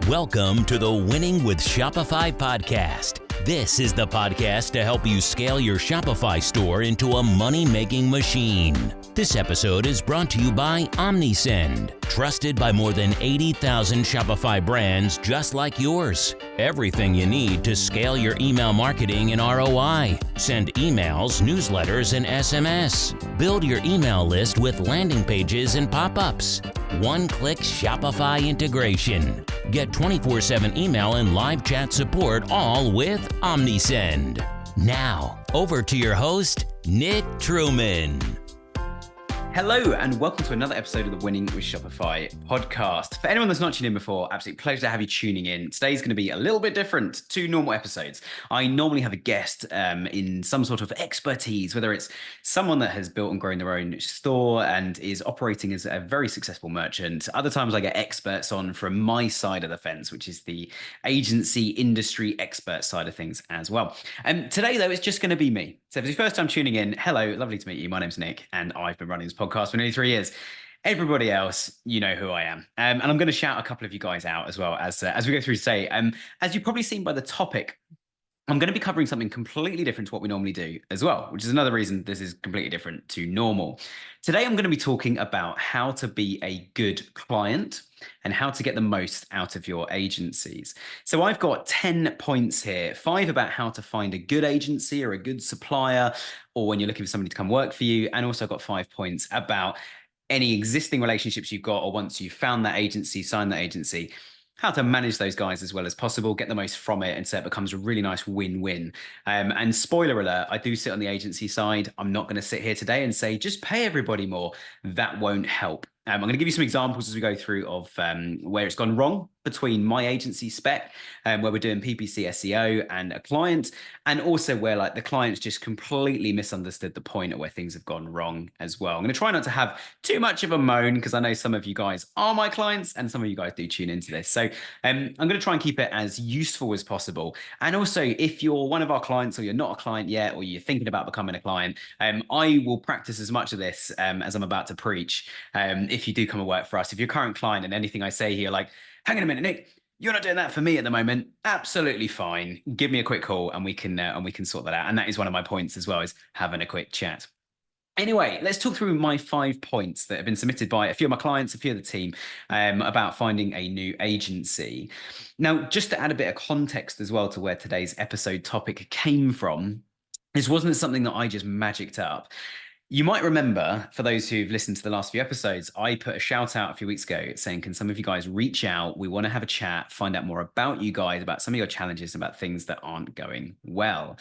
Welcome to the Winning with Shopify podcast. This is the podcast to help you scale your Shopify store into a money-making machine. This episode is brought to you by OmniSend, trusted by more than 80,000 Shopify brands just like yours. Everything you need to scale your email marketing and ROI. Send emails, newsletters, and SMS. Build your email list with landing pages and pop-ups. One-click Shopify integration. Get 24/7 email and live chat support all with OmniSend. Now, over to your host, Nick Truman. Hello and welcome to another episode of the Winning with Shopify podcast. For anyone that's not tuned in before, absolute pleasure to have you tuning in. Today's going to be a little bit different to normal episodes. I normally have a guest in some sort of expertise, whether it's someone that has built and grown their own store and is operating as a very successful merchant. Other times I get experts on from my side of the fence, which is the agency industry expert side of things as well. And today though, it's just going to be me. So if it's your first time tuning in, hello, lovely to meet you. My name's Nick and I've been running this podcast for nearly 3 years. Everybody else, you know who I am. And I'm going to shout a couple of you guys out as well as we go through today. As you've probably seen by the topic, I'm going to be covering something completely different to what we normally do as well, which is another reason this is completely different to normal. Today, I'm going to be talking about how to be a good client and how to get the most out of your agencies. So I've got 10 points here, 5 about how to find a good agency or a good supplier, or when you're looking for somebody to come work for you. And also I've got 5 points about any existing relationships you've got, or once you've found that agency, signed that agency, how to manage those guys as well as possible, get the most from it, and so it becomes a really nice win-win. And spoiler alert, I do sit on the agency side. I'm not going to sit here today and say, just pay everybody more. That won't help. I'm going to give you some examples as we go through of where it's gone wrong between my agency spec, where we're doing PPC SEO and a client, and also where like the client's just completely misunderstood the point of where things have gone wrong as well. I'm going to try not to have too much of a moan because I know some of you guys are my clients and some of you guys do tune into this. So I'm going to try and keep it as useful as possible. And also, if you're one of our clients or you're not a client yet, or you're thinking about becoming a client, I will practice as much of this as I'm about to preach. If you do come and work for us, if you're a current client and anything I say here, like, hang on a minute, Nick, you're not doing that for me at the moment. Absolutely fine. Give me a quick call and we can sort that out. And that is one of my points as well, is having a quick chat. Anyway, let's talk through my 5 points that have been submitted by a few of my clients, a few of the team, about finding a new agency. Now, just to add a bit of context as well to where today's episode topic came from, this wasn't something that I just magicked up. You might remember, for those who've listened to the last few episodes, I put a shout out a few weeks ago saying, can some of you guys reach out? We want to have a chat, find out more about you guys, about some of your challenges, about things that aren't going well.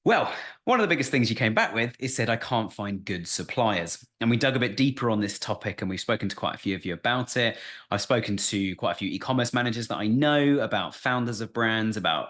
Well, one of the biggest things you came back with is said, I can't find good suppliers. And we dug a bit deeper on this topic and we've spoken to quite a few of you about it. I've spoken to quite a few e-commerce managers that I know, about founders of brands, about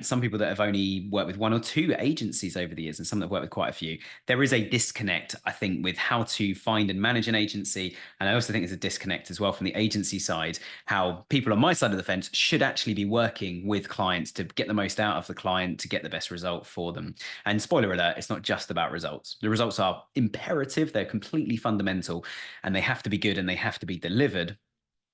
some people that have only worked with 1 or 2 agencies over the years, and some that have worked with quite a few. There is a disconnect, I think, with how to find and manage an agency. And I also think there's a disconnect as well from the agency side, how people on my side of the fence should actually be working with clients to get the most out of the client, to get the best result for them. And spoiler alert, it's not just about results. The results are imperative, they're completely fundamental, and they have to be good and they have to be delivered.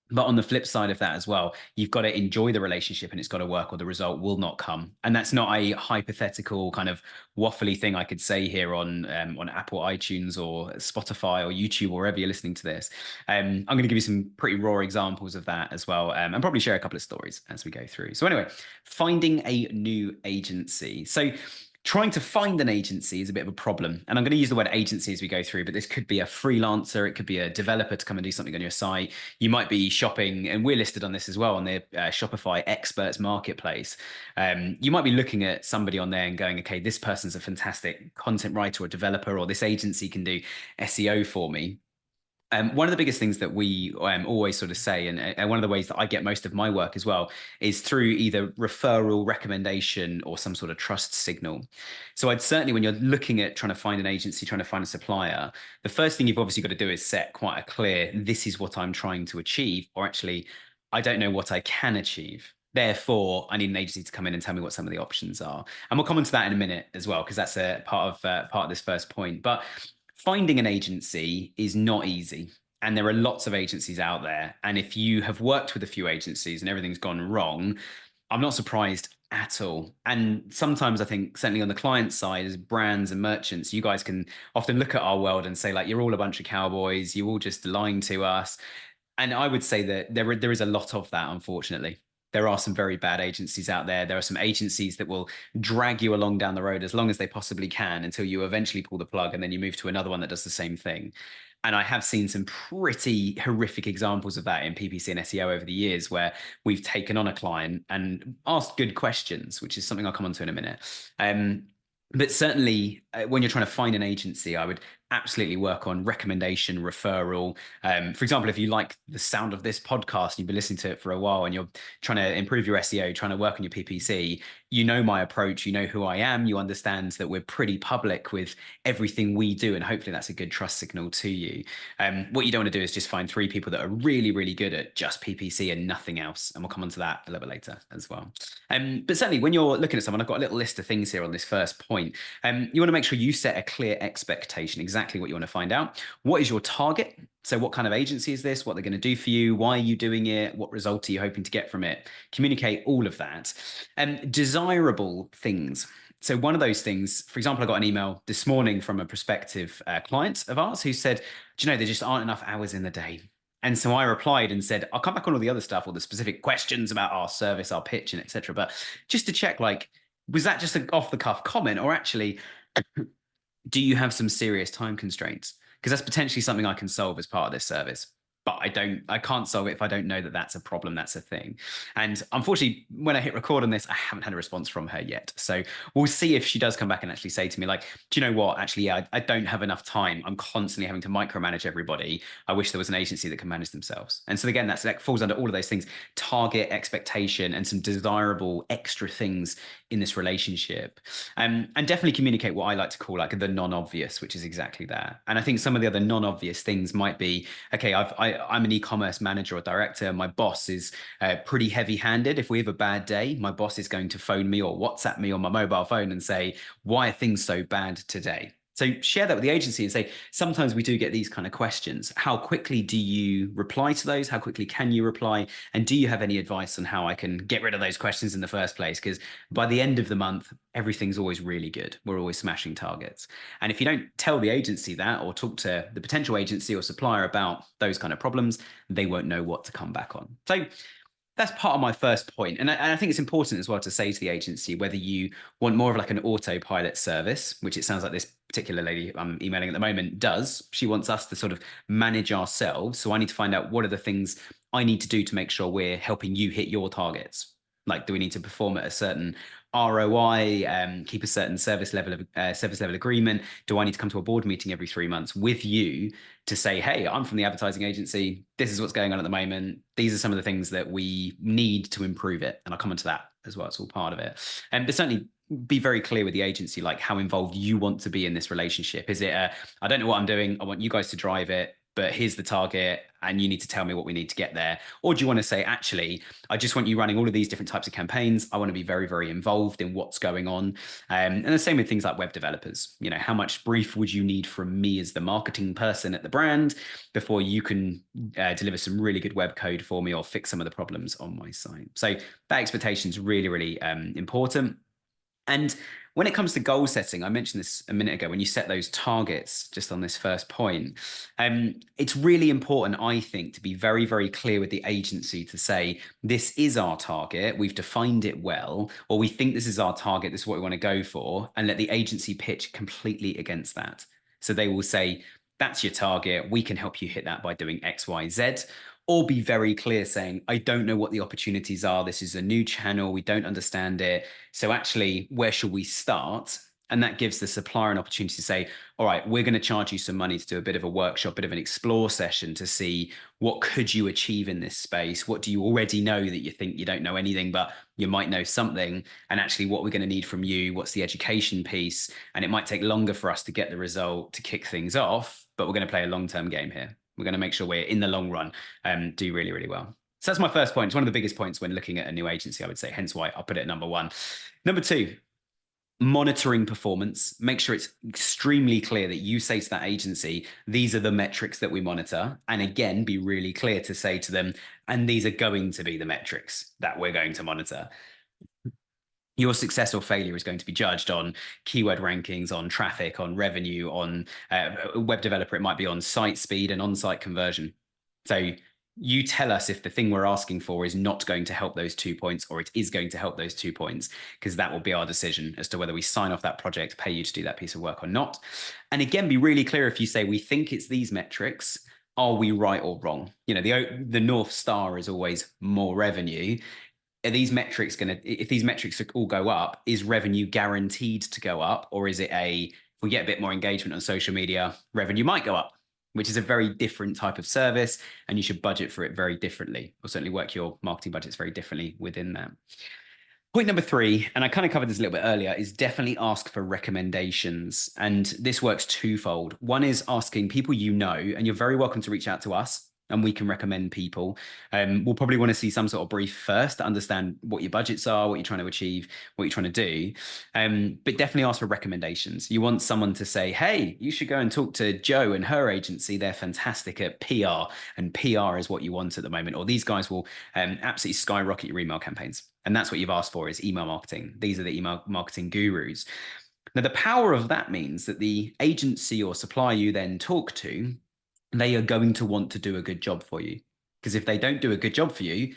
But on the flip side of that as well, you've got to enjoy the relationship and it's got to work or the result will not come. And that's not a hypothetical kind of waffly thing I could say here on Apple iTunes or Spotify or YouTube or wherever you're listening to this. I'm going to give you some pretty raw examples of that as well, and probably share a couple of stories as we go through. So anyway, finding a new agency. So trying to find an agency is a bit of a problem. And I'm going to use the word agency as we go through, but this could be a freelancer. It could be a developer to come and do something on your site. You might be shopping, and we're listed on this as well, on the Shopify Experts Marketplace. You might be looking at somebody on there and going, okay, this person's a fantastic content writer or developer, or this agency can do SEO for me. One of the biggest things that we always sort of say, and one of the ways that I get most of my work as well, is through either referral, recommendation, or some sort of trust signal. So I'd certainly, when you're looking at trying to find an agency, trying to find a supplier, the first thing you've obviously got to do is set quite a clear, this is what I'm trying to achieve, or actually, I don't know what I can achieve. Therefore, I need an agency to come in and tell me what some of the options are. And we'll come on to that in a minute as well, because that's a part of this first point. But finding an agency is not easy. And there are lots of agencies out there. And if you have worked with a few agencies and everything's gone wrong, I'm not surprised at all. And sometimes I think, certainly on the client side, as brands and merchants, you guys can often look at our world and say, like, you're all a bunch of cowboys, you're all just lying to us. And I would say that there is a lot of that, unfortunately. There are some very bad agencies out there. There are some agencies that will drag you along down the road as long as they possibly can until you eventually pull the plug and then you move to another one that does the same thing. And I have seen some pretty horrific examples of that in PPC and SEO over the years where we've taken on a client and asked good questions, which is something I'll come on to in a minute. But certainly, when you're trying to find an agency, I would absolutely work on recommendation, referral. For example, if you like the sound of this podcast, you've been listening to it for a while and you're trying to improve your SEO, trying to work on your PPC, you know my approach, you know who I am, you understand that we're pretty public with everything we do, and hopefully that's a good trust signal to you. What you don't want to do is just find 3 people that are really, really good at just PPC and nothing else, and we'll come on to that a little bit later as well. But certainly when you're looking at someone, I've got a little list of things here on this first point. You want to make sure you set a clear expectation, exactly what you want to find out. What is your target? So what kind of agency is this? What they're going to do for you? Why are you doing it? What result are you hoping to get from it? Communicate all of that. Desirable things. So one of those things, for example, I got an email this morning from a prospective client of ours who said, do you know, there just aren't enough hours in the day. And so I replied and said, I'll come back on all the other stuff, all the specific questions about our service, our pitch, and etc. But just to check, like, was that just an off the cuff comment, or actually, do you have some serious time constraints? Because that's potentially something I can solve as part of this service. But I can't solve it if I don't know that that's a problem, that's a thing. And unfortunately, when I hit record on this, I haven't had a response from her yet. So we'll see if she does come back and actually say to me, like, do you know what? Actually, yeah, I don't have enough time. I'm constantly having to micromanage everybody. I wish there was an agency that can manage themselves. And so again, that falls under all of those things: target, expectation, and some desirable extra things in this relationship. And definitely communicate what I like to call like the non-obvious, which is exactly that. And I think some of the other non-obvious things might be, okay, I'm an e-commerce manager or director. My boss is pretty heavy-handed. If we have a bad day, my boss is going to phone me or WhatsApp me on my mobile phone and say, why are things so bad today? So share that with the agency and say, sometimes we do get these kind of questions. How quickly do you reply to those? How quickly can you reply? And do you have any advice on how I can get rid of those questions in the first place? Because by the end of the month, everything's always really good. We're always smashing targets. And if you don't tell the agency that, or talk to the potential agency or supplier about those kind of problems, they won't know what to come back on. So that's part of my first point. And I think it's important as well to say to the agency, whether you want more of like an autopilot service, which it sounds like this particular lady I'm emailing at the moment does. She wants us to sort of manage ourselves. So I need to find out what are the things I need to do to make sure we're helping you hit your targets. Like, do we need to perform at a certain ROI, keep a certain service level agreement? Do I need to come to a board meeting every 3 months with you to say, hey, I'm from the advertising agency. This is what's going on at the moment. These are some of the things that we need to improve it. And I'll come into that as well. It's all part of it. But certainly be very clear with the agency, like how involved you want to be in this relationship. Is it, I don't know what I'm doing. I want you guys to drive it, but here's the target and you need to tell me what we need to get there. Or do you want to say, actually, I just want you running all of these different types of campaigns. I want to be very, very involved in what's going on. And the same with things like web developers. You know, how much brief would you need from me as the marketing person at the brand before you can deliver some really good web code for me or fix some of the problems on my site? So that expectation is really, really important. And when it comes to goal setting, I mentioned this a minute ago, when you set those targets, just on this first point, it's really important, I think, to be very, very clear with the agency to say, this is our target, we've defined it well, or we think this is our target, this is what we want to go for, and let the agency pitch completely against that. So they will say, that's your target, we can help you hit that by doing X, Y, Z. Or be very clear saying, I don't know what the opportunities are. This is a new channel. We don't understand it. So actually, where should we start? And that gives the supplier an opportunity to say, all right, we're going to charge you some money to do a bit of a workshop, bit of an explore session to see what could you achieve in this space? What do you already know that you think you don't know anything, but you might know something? And actually what we're going to need from you, what's the education piece? And it might take longer for us to get the result to kick things off, but we're going to play a long-term game here. We're going to make sure we're in the long run do really, really well. So that's my first point. It's one of the biggest points when looking at a new agency, I would say, hence why I'll put it at number 1. Number 2, monitoring performance, make sure it's extremely clear that you say to that agency, these are the metrics that we monitor. And again, be really clear to say to them, and these are going to be the metrics that we're going to monitor. Your success or failure is going to be judged on keyword rankings, on traffic, on revenue, on a web developer. It might be on site speed and on-site conversion. So you tell us if the thing we're asking for is not going to help those 2 points, or it is going to help those 2 points, because that will be our decision as to whether we sign off that project, pay you to do that piece of work or not. And again, be really clear. If you say we think it's these metrics, are we right or wrong? The North Star is always more revenue. Are these metrics if these metrics all go up, is revenue guaranteed to go up? Or is it if we get a bit more engagement on social media, revenue might go up, which is a very different type of service, and you should budget for it very differently, or certainly work your marketing budgets very differently within that. Point number 3, and I kind of covered this a little bit earlier, is definitely ask for recommendations. And this works twofold. One is asking people and you're very welcome to reach out to us and we can recommend people. We'll probably want to see some sort of brief first to understand what your budgets are, what you're trying to achieve, what you're trying to do. But definitely ask for recommendations. You want someone to say, hey, you should go and talk to Jo and her agency. They're fantastic at PR, and PR is what you want at the moment. Or these guys will absolutely skyrocket your email campaigns. And that's what you've asked for, is email marketing. These are the email marketing gurus. Now, the power of that means that the agency or supplier you then talk to, they are going to want to do a good job for you. Because if they don't do a good job for you,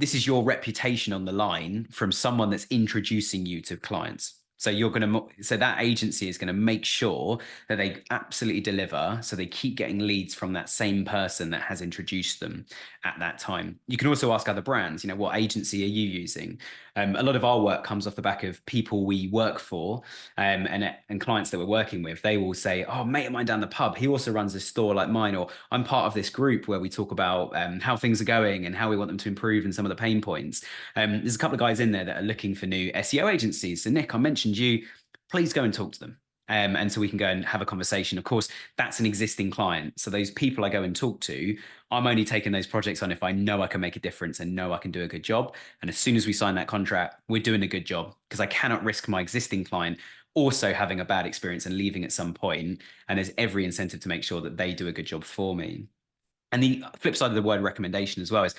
this is your reputation on the line from someone that's introducing you to clients. So that agency is going to make sure that they absolutely deliver. So they keep getting leads from that same person that has introduced them at that time. You can also ask other brands, what agency are you using? A lot of our work comes off the back of people we work for, and clients that we're working with. They will say, oh, mate of mine down the pub, he also runs a store like mine, or I'm part of this group where we talk about how things are going and how we want them to improve and some of the pain points. There's a couple of guys in there that are looking for new SEO agencies. So Nick, I mentioned you, please go and talk to them. And so we can go and have a conversation. Of course, that's an existing client. So those people I go and talk to, I'm only taking those projects on if I know I can make a difference and know I can do a good job. And as soon as we sign that contract, we're doing a good job, because I cannot risk my existing client also having a bad experience and leaving at some point. And there's every incentive to make sure that they do a good job for me. And the flip side of the word recommendation as well is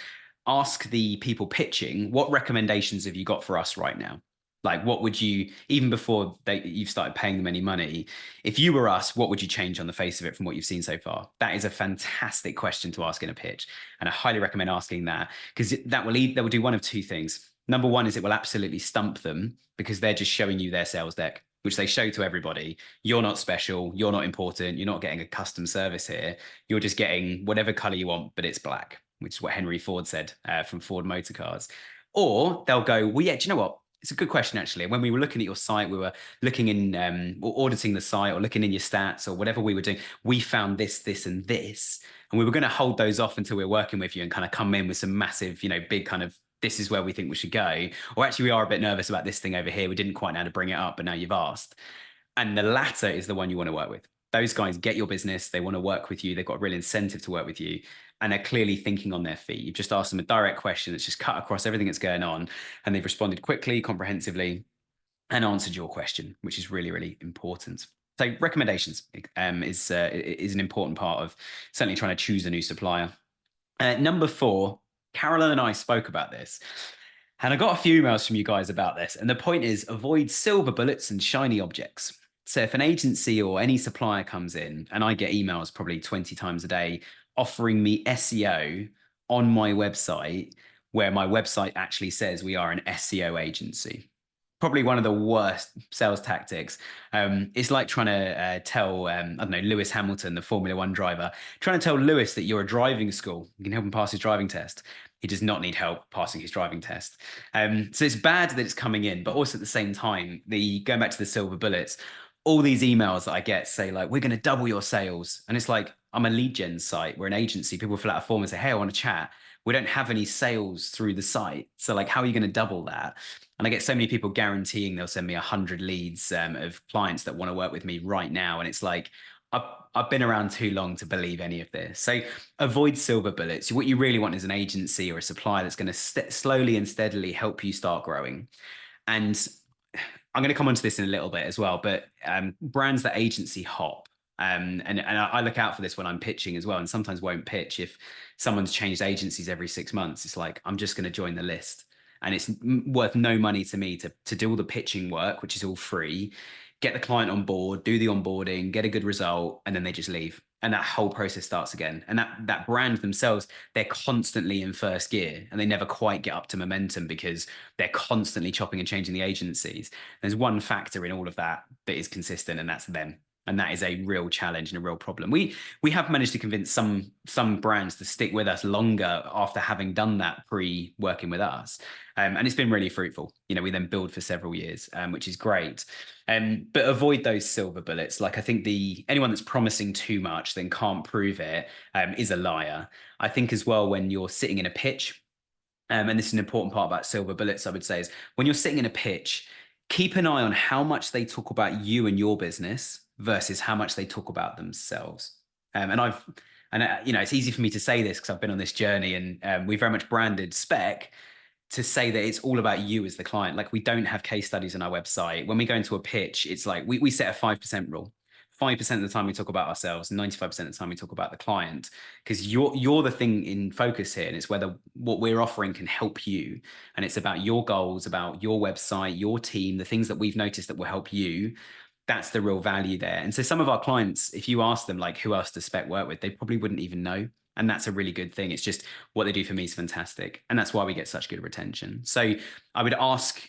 ask the people pitching, what recommendations have you got for us right now? Like, what would you, even before you've started paying them any money, if you were us, what would you change on the face of it from what you've seen so far? That is a fantastic question to ask in a pitch. And I highly recommend asking that, because that will do one of two things. Number one is it will absolutely stump them, because they're just showing you their sales deck, which they show to everybody. You're not special. You're not important. You're not getting a custom service here. You're just getting whatever color you want, but it's black, which is what Henry Ford said from Ford Motor Cars. Or they'll go, well, yeah, do you know what? It's a good question, actually. When we were looking at your site, we were looking in or auditing the site or looking in your stats or whatever we were doing. We found this, this, and this. And we were going to hold those off until we were working with you and kind of come in with some massive, big kind of, this is where we think we should go. Or actually, we are a bit nervous about this thing over here. We didn't quite know how to bring it up, but now you've asked. And the latter is the one you want to work with. Those guys get your business. They want to work with you. They've got a real incentive to work with you. And they're clearly thinking on their feet. You've just asked them a direct question that's just cut across everything that's going on. And they've responded quickly, comprehensively, and answered your question, which is really, really important. So recommendations is an important part of certainly trying to choose a new supplier. Number 4, Carolyn and I spoke about this. And I got a few emails from you guys about this. And the point is, avoid silver bullets and shiny objects. So if an agency or any supplier comes in, and I get emails probably 20 times a day offering me SEO on my website, where my website actually says we are an SEO agency. Probably one of the worst sales tactics. It's like trying to tell, I don't know, Lewis Hamilton, the Formula One driver, trying to tell Lewis that you're a driving school. You can help him pass his driving test. He does not need help passing his driving test. So it's bad that it's coming in, but also at the same time, going back to the silver bullets, all these emails that I get say like, we're going to double your sales. And it's like, I'm a lead gen site. We're an agency. People fill out a form and say, hey, I want to chat. We don't have any sales through the site. So like, how are you going to double that? And I get so many people guaranteeing they'll send me 100 leads of clients that want to work with me right now. And it's like, I've been around too long to believe any of this. So avoid silver bullets. What you really want is an agency or a supplier that's going to slowly and steadily help you start growing. And I'm going to come onto this in a little bit as well, but brands that agency hop. And I look out for this when I'm pitching as well, and sometimes won't pitch if someone's changed agencies every 6 months. It's like, I'm just going to join the list. And it's worth no money to me to do all the pitching work, which is all free, get the client on board, do the onboarding, get a good result, and then they just leave. And that whole process starts again. And that brand themselves, they're constantly in first gear and they never quite get up to momentum because they're constantly chopping and changing the agencies. There's one factor in all of that that is consistent, and that's them. And that is a real challenge and a real problem. We have managed to convince some brands to stick with us longer after having done that pre-working with us. And it's been really fruitful. We then build for several years, which is great. But avoid those silver bullets. Like, I think anyone that's promising too much then can't prove it is a liar. I think as well, when you're sitting in a pitch, and this is an important part about silver bullets, I would say, is when you're sitting in a pitch, keep an eye on how much they talk about you and your business versus how much they talk about themselves. It's easy for me to say this because I've been on this journey, and we very much branded Spec to say that it's all about you as the client. Like, we don't have case studies on our website. When we go into a pitch, it's like we set a 5% rule. 5% of the time we talk about ourselves, 95% of the time we talk about the client, because you're the thing in focus here, and it's whether what we're offering can help you, and it's about your goals, about your website, your team, the things that we've noticed that will help you. That's the real value there. And so some of our clients, if you ask them like, who else does Spec work with, they probably wouldn't even know. And that's a really good thing. It's just what they do for me is fantastic. And that's why we get such good retention. So I would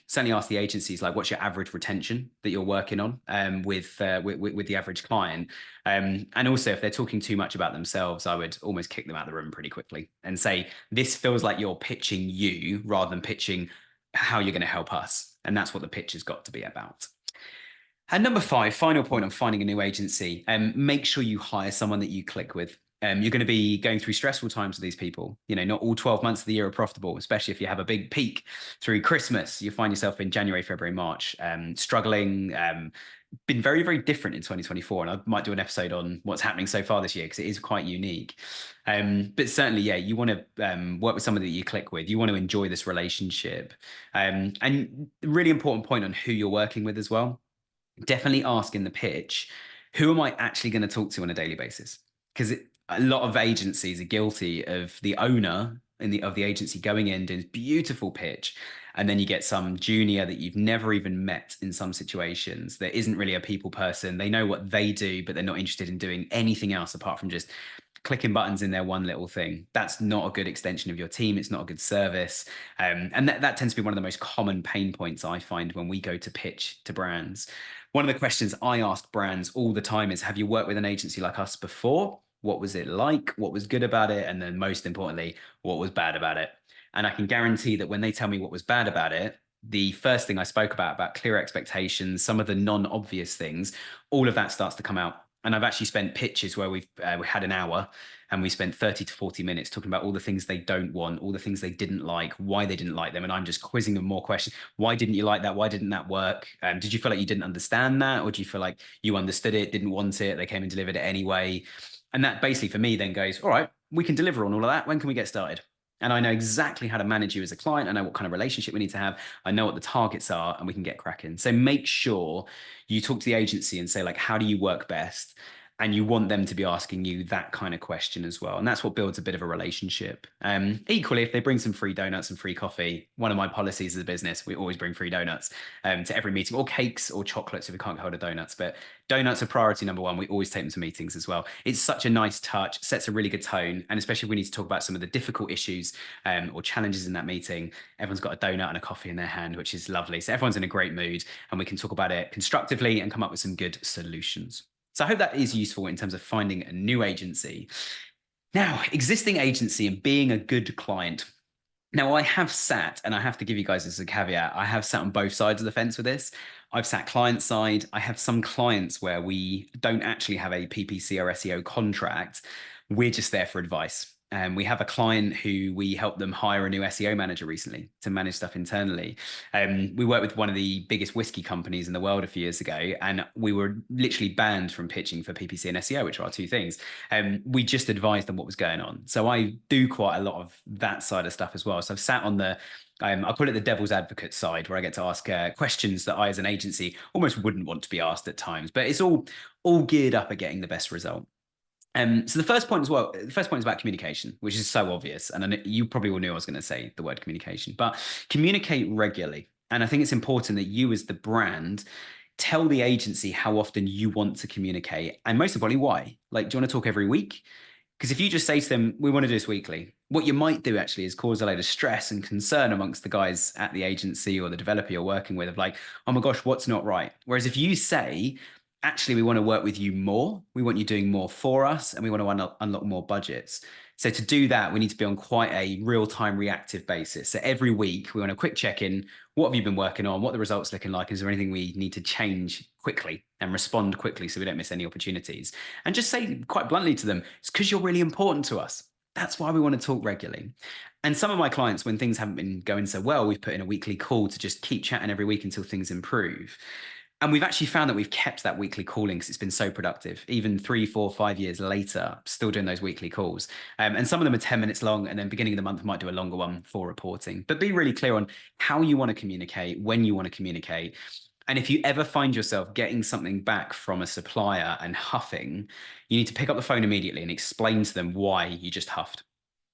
certainly ask the agencies, like, what's your average retention that you're working on with the average client? And also, if they're talking too much about themselves, I would almost kick them out of the room pretty quickly and say, this feels like you're pitching you rather than pitching how you're going to help us. And that's what the pitch has got to be about. And number 5, final point on finding a new agency, make sure you hire someone that you click with. You're going to be going through stressful times with these people. Not all 12 months of the year are profitable, especially if you have a big peak through Christmas. You find yourself in January, February, March, struggling. Been very, very different in 2024. And I might do an episode on what's happening so far this year because it is quite unique. But certainly, yeah, you want to work with somebody that you click with. You want to enjoy this relationship. And really important point on who you're working with as well. Definitely ask in the pitch, who am I actually going to talk to on a daily basis? Because a lot of agencies are guilty of the owner of the agency going in, doing this beautiful pitch, and then you get some junior that you've never even met in some situations that isn't really a people person. They know what they do, but they're not interested in doing anything else apart from just clicking buttons in their one little thing. That's not a good extension of your team. It's not a good service. And that tends to be one of the most common pain points I find when we go to pitch to brands. One of the questions I ask brands all the time is, have you worked with an agency like us before? What was it like? What was good about it? And then most importantly, what was bad about it? And I can guarantee that when they tell me what was bad about it, the first thing I spoke about clear expectations, some of the non-obvious things, all of that starts to come out. And I've actually spent pitches where we had an hour and we spent 30 to 40 minutes talking about all the things they don't want, all the things they didn't like, why they didn't like them. And I'm just quizzing them more questions. Why didn't you like that? Why didn't that work? Did you feel like you didn't understand that? Or do you feel like you understood it, didn't want it, they came and delivered it anyway? And that basically for me then goes, all right, we can deliver on all of that. When can we get started? And I know exactly how to manage you as a client. I know what kind of relationship we need to have. I know what the targets are, and we can get cracking. So make sure you talk to the agency and say, like, how do you work best? And you want them to be asking you that kind of question as well. And that's what builds a bit of a relationship. Equally, if they bring some free donuts and free coffee, one of my policies as a business, we always bring free donuts to every meeting, or cakes or chocolates if we can't hold a donuts. But donuts are priority number one. We always take them to meetings as well. It's such a nice touch, sets a really good tone. And especially if we need to talk about some of the difficult issues or challenges in that meeting, everyone's got a donut and a coffee in their hand, which is lovely. So everyone's in a great mood and we can talk about it constructively and come up with some good solutions. So I hope that is useful in terms of finding a new agency. Now, existing agency and being a good client. Now, I have sat, and I have to give you guys this as a caveat, I have sat on both sides of the fence with this. I've sat client side. I have some clients where we don't actually have a PPC or SEO contract. We're just there for advice. We have a client who we helped them hire a new SEO manager recently to manage stuff internally. We worked with one of the biggest whiskey companies in the world a few years ago, and we were literally banned from pitching for PPC and SEO, which are our two things. We just advised them what was going on. So I do quite a lot of that side of stuff as well. So I've sat on the I call it the devil's advocate side, where I get to ask questions that I, as an agency, almost wouldn't want to be asked at times. But it's all geared up at getting the best result. So the first point as well, the first point is about communication, which is so obvious. And you probably all knew I was going to say the word communication, but communicate regularly. And I think it's important that you, as the brand, tell the agency how often you want to communicate. And most importantly, why? Like, do you want to talk every week? Because if you just say to them, we want to do this weekly, what you might do actually is cause a load of stress and concern amongst the guys at the agency or the developer you're working with, of like, oh my gosh, what's not right? Whereas if you say, actually, we want to work with you more, we want you doing more for us, and we want to unlock more budgets. So to do that, we need to be on quite a real-time reactive basis. So every week, we want a quick check-in. What have you been working on? What are the results looking like? Is there anything we need to change quickly and respond quickly so we don't miss any opportunities? And just say quite bluntly to them, it's because you're really important to us. That's why we want to talk regularly. And some of my clients, when things haven't been going so well, we've put in a weekly call to just keep chatting every week until things improve. And we've actually found that we've kept that weekly calling because it's been so productive. Even 3, 4, 5 years later, still doing those weekly calls. And some of them are 10 minutes long, and then beginning of the month might do a longer one for reporting. But be really clear on how you want to communicate, when you want to communicate. And if you ever find yourself getting something back from a supplier and huffing, you need to pick up the phone immediately and explain to them why you just huffed.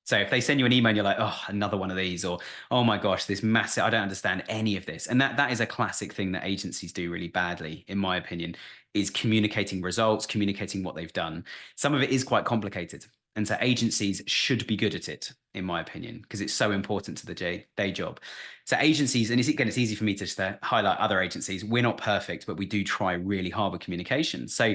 So if they send you an email and you're like, oh, another one of these, or, oh my gosh, this massive, I don't understand any of this. And that is a classic thing that agencies do really badly, in my opinion, is communicating results, communicating what they've done. Some of it is quite complicated. And so agencies should be good at it, in my opinion, because it's so important to the day job. So agencies, and it's easy for me to just highlight other agencies. We're not perfect, but we do try really hard with communication. So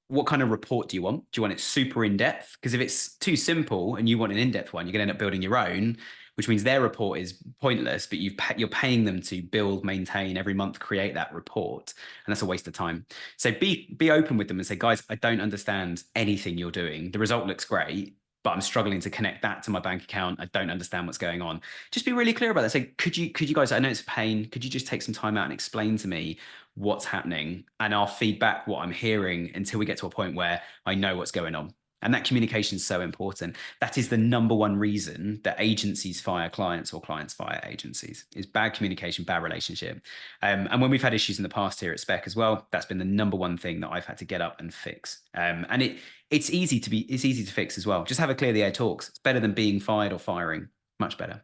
what kind of report do you want? Do you want it super in-depth? Because if it's too simple and you want an in-depth one, you're going to end up building your own, which means their report is pointless, but you're paying them to build, maintain, every month, create that report. And that's a waste of time. So be open with them and say, guys, I don't understand anything you're doing. The result looks great, but I'm struggling to connect that to my bank account. I don't understand what's going on. Just be really clear about that. Say, could you guys, I know it's a pain. Could you just take some time out and explain to me what's happening? And I'll feedback what I'm hearing until we get to a point where I know what's going on. And that communication is so important. That is the number one reason that agencies fire clients or clients fire agencies, is bad communication, bad relationship. And when we've had issues in the past here at Spec as well, that's been the number one thing that I've had to get up and fix. And it's easy to fix as well. Just have a clear the air talks. It's better than being fired or firing. Much better.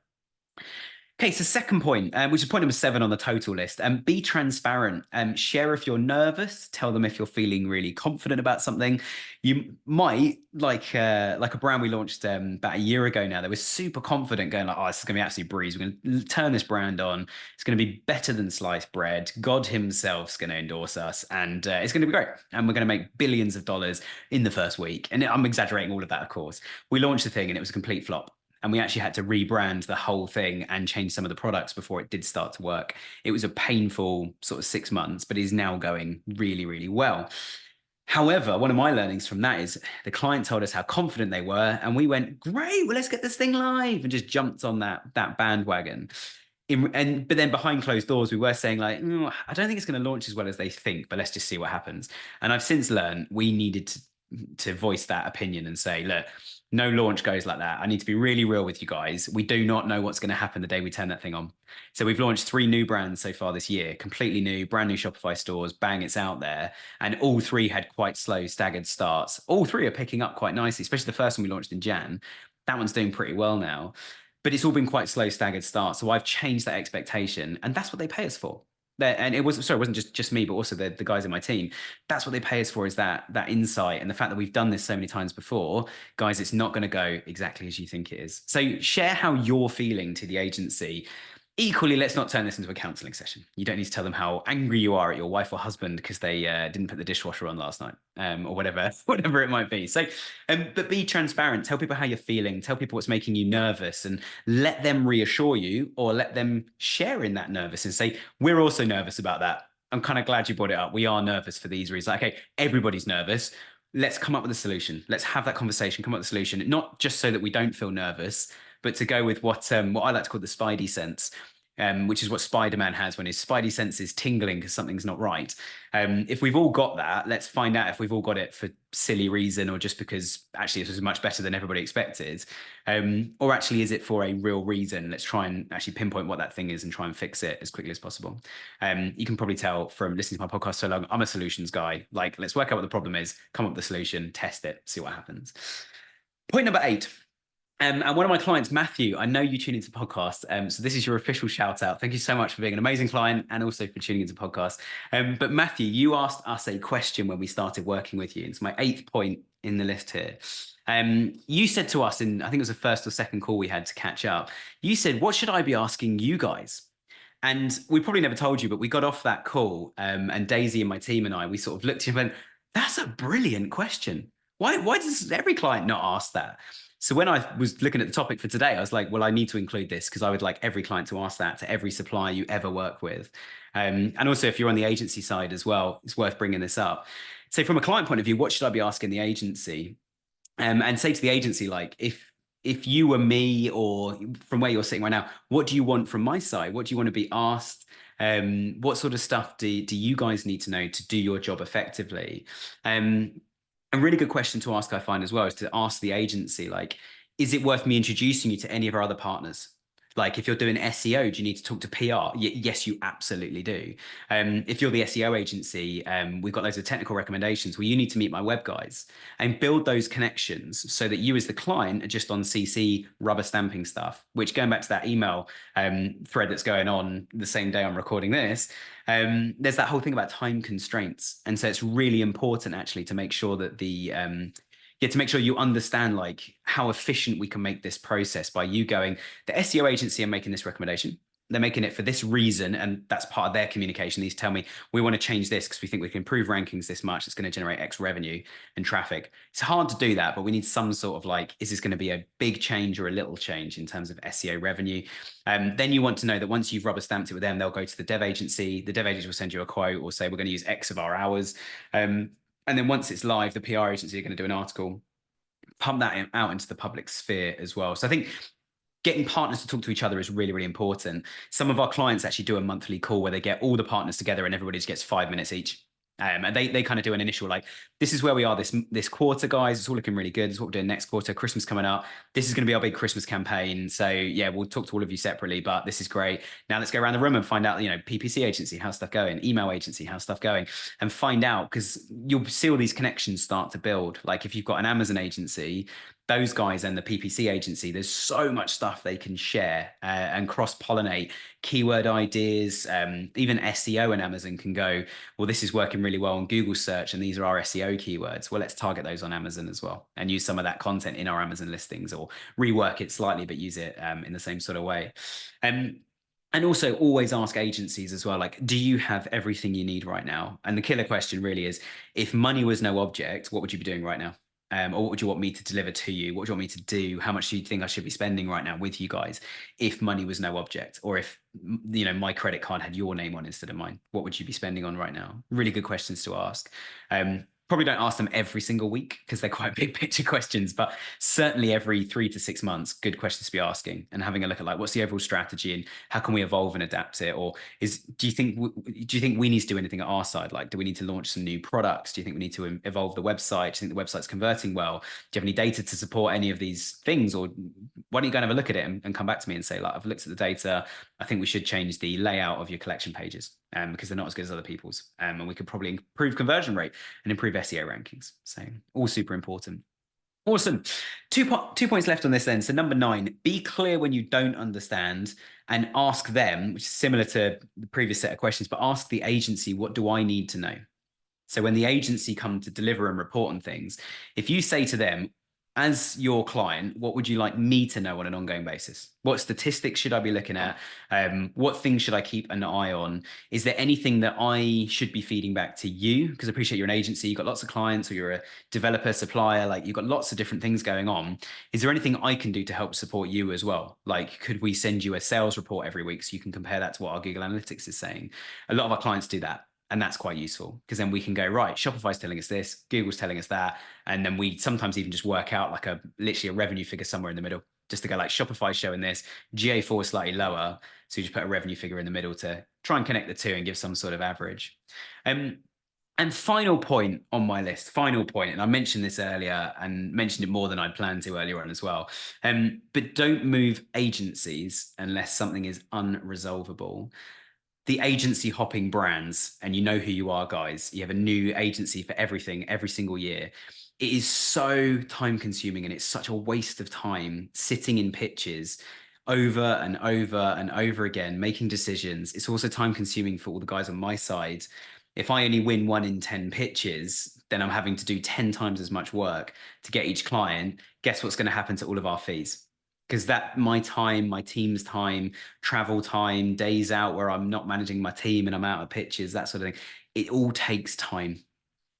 Okay, so second point, which is point number 7 on the total list, be transparent. Share if you're nervous. Tell them if you're feeling really confident about something. You might, like a brand we launched about a year ago now, they were super confident, going like, oh, this is going to be absolute breeze. We're going to turn this brand on. It's going to be better than sliced bread. God himself's going to endorse us, and it's going to be great. And we're going to make billions of dollars in the first week. And I'm exaggerating all of that, of course. We launched the thing and it was a complete flop. And we actually had to rebrand the whole thing and change some of the products before it did start to work. It was a painful sort of 6 months, but is now going really, really well. However, one of my learnings from that is the client told us how confident they were, and we went, great, well, let's get this thing live, and just jumped on that bandwagon. But then behind closed doors, we were saying like, I don't think it's going to launch as well as they think, but let's just see what happens. And I've since learned we needed to voice that opinion and say, look, no launch goes like that. I need to be really real with you guys. We do not know what's going to happen the day we turn that thing on. So we've launched 3 new brands so far this year, completely new, brand new Shopify stores. Bang, it's out there. And all 3 had quite slow, staggered starts. All 3 are picking up quite nicely, especially the first one we launched in Jan. That one's doing pretty well now. But it's all been quite slow, staggered starts. So I've changed that expectation. And that's what they pay us for. And it wasn't just me, but also the guys in my team. That's what they pay us for, is that insight and the fact that we've done this so many times before. Guys, it's not going to go exactly as you think it is. So share how you're feeling to the agency. Equally, let's not turn this into a counseling session. You don't need to tell them how angry you are at your wife or husband because they didn't put the dishwasher on last night, or whatever it might be. So, but be transparent. Tell people how you're feeling. Tell people what's making you nervous, and let them reassure you, or let them share in that nervous and say, we're also nervous about that. I'm kind of glad you brought it up. We are nervous for these reasons. Like, okay, everybody's nervous. let's come up with a solution. Let's have that conversation, come up with a solution, not just so that we don't feel nervous, but to go with what I like to call the Spidey sense, which is what Spider-Man has when his Spidey sense is tingling because something's not right. If we've all got that, let's find out if we've all got it for silly reason or just because actually this was much better than everybody expected. Or actually, is it for a real reason? Let's try and actually pinpoint what that thing is and try and fix it as quickly as possible. You can probably tell from listening to my podcast so long, I'm a solutions guy. Like, let's work out what the problem is, come up with the solution, test it, see what happens. Point number 8. And one of my clients, Matthew, I know you tune into podcasts. So this is your official shout out. Thank you so much for being an amazing client and also for tuning into podcasts. But Matthew, you asked us a question when we started working with you. It's my 8th point in the list here. You said to us in, I think it was the first or second call we had to catch up. You said, what should I be asking you guys? And we probably never told you, but we got off that call and Daisy and my team and I, we sort of looked at you and went, that's a brilliant question. Why does every client not ask that? So when I was looking at the topic for today, I was like, well, I need to include this because I would like every client to ask that to every supplier you ever work with. And also if you're on the agency side as well, it's worth bringing this up. So from a client point of view, what should I be asking the agency? And say to the agency, like, if you were me or from where you're sitting right now, what do you want from my side? What do you want to be asked? What sort of stuff do you guys need to know to do your job effectively? A really good question to ask, I find as well, is to ask the agency, like, is it worth me introducing you to any of our other partners? Like if you're doing SEO, do you need to talk to PR? Yes, you absolutely do. If you're the SEO agency, we've got loads of technical recommendations where you need to meet my web guys and build those connections so that you as the client are just on CC rubber stamping stuff, which going back to that email thread that's going on the same day I'm recording this, there's that whole thing about time constraints. And so it's really important actually to make sure that to make sure you understand like how efficient we can make this process by you going, the SEO agency are making this recommendation. They're making it for this reason. And that's part of their communication. These tell me, we want to change this because we think we can improve rankings this much. It's going to generate X revenue and traffic. It's hard to do that, but we need some sort of like, is this going to be a big change or a little change in terms of SEO revenue? Then you want to know that once you've rubber stamped it with them, they'll go to the dev agency. The dev agency will send you a quote or say, we're going to use X of our hours. And then once it's live, the PR agency are going to do an article, pump that out into the public sphere as well. So I think getting partners to talk to each other is really, really important. Some of our clients actually do a monthly call where they get all the partners together and everybody just gets 5 minutes each. And they kind of do an initial, like, this is where we are this quarter, guys. It's all looking really good. This is what we're doing next quarter. Christmas coming up. This is going to be our big Christmas campaign. So yeah, we'll talk to all of you separately, but this is great. Now let's go around the room and find out, PPC agency, how's stuff going? Email agency, how's stuff going? And find out, because you'll see all these connections start to build. Like if you've got an Amazon agency, those guys and the PPC agency, there's so much stuff they can share and cross-pollinate keyword ideas. Even SEO and Amazon can go, well, this is working really well on Google search and these are our SEO keywords. Well, let's target those on Amazon as well and use some of that content in our Amazon listings or rework it slightly, but use it in the same sort of way. And also always ask agencies as well, like, do you have everything you need right now? And the killer question really is, if money was no object, what would you be doing right now? Or what would you want me to deliver to you? What do you want me to do? How much do you think I should be spending right now with you guys if money was no object? Or if, my credit card had your name on instead of mine, what would you be spending on right now? Really good questions to ask. Probably don't ask them every single week because they're quite big picture questions, but certainly every 3 to 6 months, good questions to be asking and having a look at like, what's the overall strategy and how can we evolve and adapt it? Or do you think we need to do anything at our side? Like, do we need to launch some new products? Do you think we need to evolve the website? Do you think the website's converting well? Do you have any data to support any of these things? Or why don't you go and have a look at it and come back to me and say, like, I've looked at the data. I think we should change the layout of your collection pages because they're not as good as other people's. And we could probably improve conversion rate and improve SEO rankings. So all super important. Awesome. Two points left on this then. So number 9, be clear when you don't understand and ask them, which is similar to the previous set of questions, but ask the agency, what do I need to know? So when the agency come to deliver and report on things, if you say to them, as your client, what would you like me to know on an ongoing basis? What statistics should I be looking at? What things should I keep an eye on? Is there anything that I should be feeding back to you? Because I appreciate you're an agency, you've got lots of clients, or you're a developer, supplier, like you've got lots of different things going on. Is there anything I can do to help support you as well? Like, could we send you a sales report every week so you can compare that to what our Google Analytics is saying? A lot of our clients do that. And that's quite useful because then we can go, right, Shopify's telling us this, Google's telling us that. And then we sometimes even just work out like literally a revenue figure somewhere in the middle, just to go like Shopify's showing this, GA4 is slightly lower. So you just put a revenue figure in the middle to try and connect the two and give some sort of average. And final point on my list, final point, and I mentioned this earlier and mentioned it more than I'd planned to earlier on as well. But don't move agencies unless something is unresolvable. The agency hopping brands, and you know who you are, guys. You have a new agency for everything every single year. It is so time consuming and it's such a waste of time sitting in pitches over and over and over again, making decisions. It's also time consuming for all the guys on my side. If I only win 1 in 10 pitches, then I'm having to do 10 times as much work to get each client. Guess what's going to happen to all of our fees? Because that my time, my team's time, travel time, days out where I'm not managing my team and I'm out of pitches, that sort of thing, it all takes time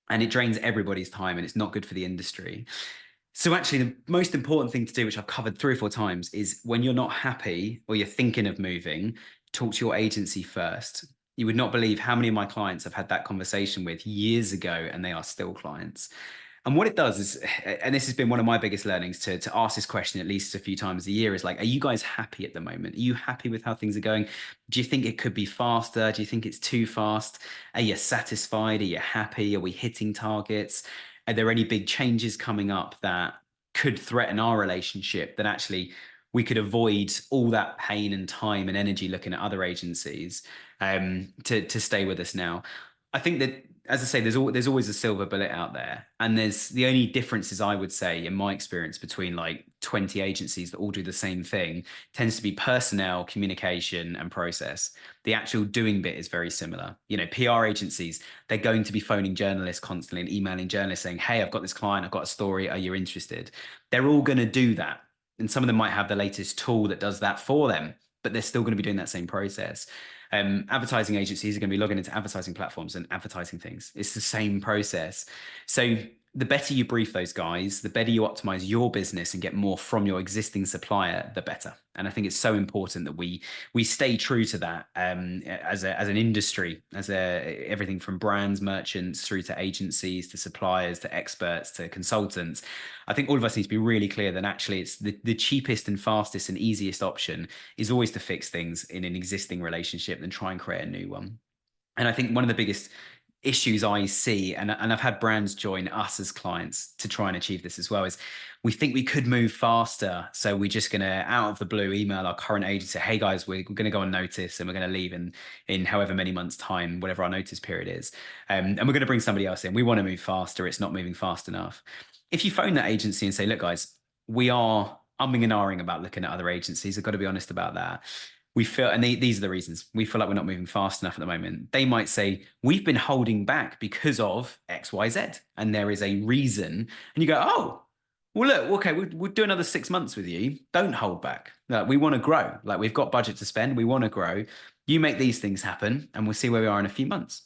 and it drains everybody's time and it's not good for the industry. So actually the most important thing to do, which I've covered 3 or 4 times, is when you're not happy or you're thinking of moving, talk to your agency first. You would not believe how many of my clients I've had that conversation with years ago and they are still clients. And what it does is, and this has been one of my biggest learnings, to ask this question at least a few times a year, is like, are you guys happy at the moment? Are you happy with how things are going? Do you think it could be faster? Do you think it's too fast? Are you satisfied? Are you happy? Are we hitting targets? Are there any big changes coming up that could threaten our relationship, that actually we could avoid all that pain and time and energy looking at other agencies to stay with us now? I think that, as I say, there's always a silver bullet out there, and there's the only differences I would say in my experience between like 20 agencies that all do the same thing tends to be personnel, communication, and process. The actual doing bit is very similar. You know, PR agencies, they're going to be phoning journalists constantly and emailing journalists saying, "Hey, I've got this client, I've got a story, are you interested?" They're all going to do that, and some of them might have the latest tool that does that for them, but they're still going to be doing that same process. Advertising agencies are going to be logging into advertising platforms and advertising things. It's the same process. So the better you brief those guys, the better you optimize your business and get more from your existing supplier, the better. And I think it's so important that we stay true to that as an industry, everything from brands, merchants, through to agencies, to suppliers, to experts, to consultants. I think all of us need to be really clear that actually it's the cheapest and fastest and easiest option is always to fix things in an existing relationship than try and create a new one. And I think one of the biggest issues I see, and I've had brands join us as clients to try and achieve this as well, is we think we could move faster. So we're just going to, out of the blue, email our current agency, hey guys, we're going to go on notice and we're going to leave in however many months' time, whatever our notice period is. And we're going to bring somebody else in. We want to move faster. It's not moving fast enough. If you phone that agency and say, look, guys, we are umming and ahhing about looking at other agencies, I've got to be honest about that. We feel, and these are the reasons, we feel like we're not moving fast enough at the moment. They might say, we've been holding back because of X, Y, Z. And there is a reason. And you go, oh, well, look, okay, we'll do another 6 months with you. Don't hold back. Like, we want to grow. Like, we've got budget to spend. We want to grow. You make these things happen and we'll see where we are in a few months.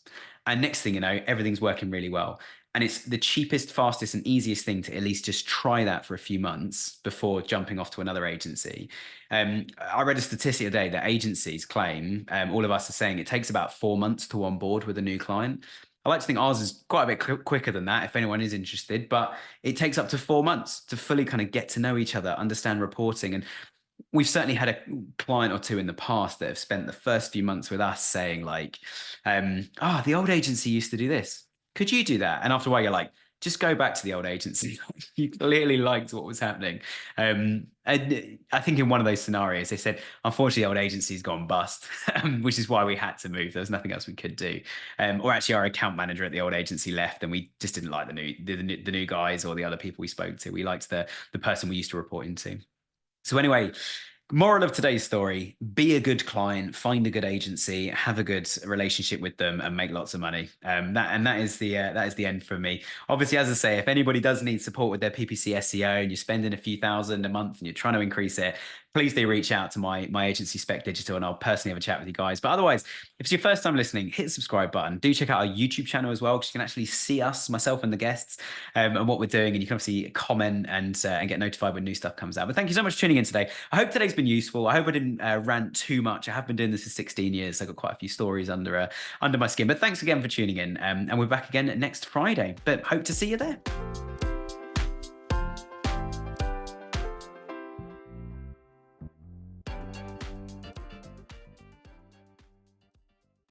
And next thing you know, everything's working really well. And it's the cheapest, fastest, and easiest thing to at least just try that for a few months before jumping off to another agency. I read a statistic today that agencies claim, all of us are saying it takes about 4 months to onboard with a new client. I like to think ours is quite a bit quicker than that, if anyone is interested, but it takes up to 4 months to fully kind of get to know each other, understand reporting. And we've certainly had a client or two in the past that have spent the first few months with us saying like, the old agency used to do this. Could you do that? And after a while, you're like, just go back to the old agency. You clearly liked what was happening. And I think in one of those scenarios, they said, unfortunately, the old agency's gone bust, which is why we had to move. There was nothing else we could do. Or actually, our account manager at the old agency left, and we just didn't like the new guys or the other people we spoke to. We liked the person we used to report into. So anyway, moral of today's story: be a good client, find a good agency, have a good relationship with them, and make lots of money. That is the end for me. Obviously, as I say, if anybody does need support with their PPC SEO and you're spending a few thousand a month and you're trying to increase it, please do reach out to my agency Spec Digital, and I'll personally have a chat with you guys. But otherwise, if it's your first time listening, hit the subscribe button. Do check out our YouTube channel as well, because you can actually see us, myself and the guests, and what we're doing. And you can obviously comment and get notified when new stuff comes out. But thank you so much for tuning in today. I hope today's been useful. I hope I didn't rant too much. I have been doing this for 16 years. So I've got quite a few stories under my skin. But thanks again for tuning in. And we're back again next Friday. But hope to see you there.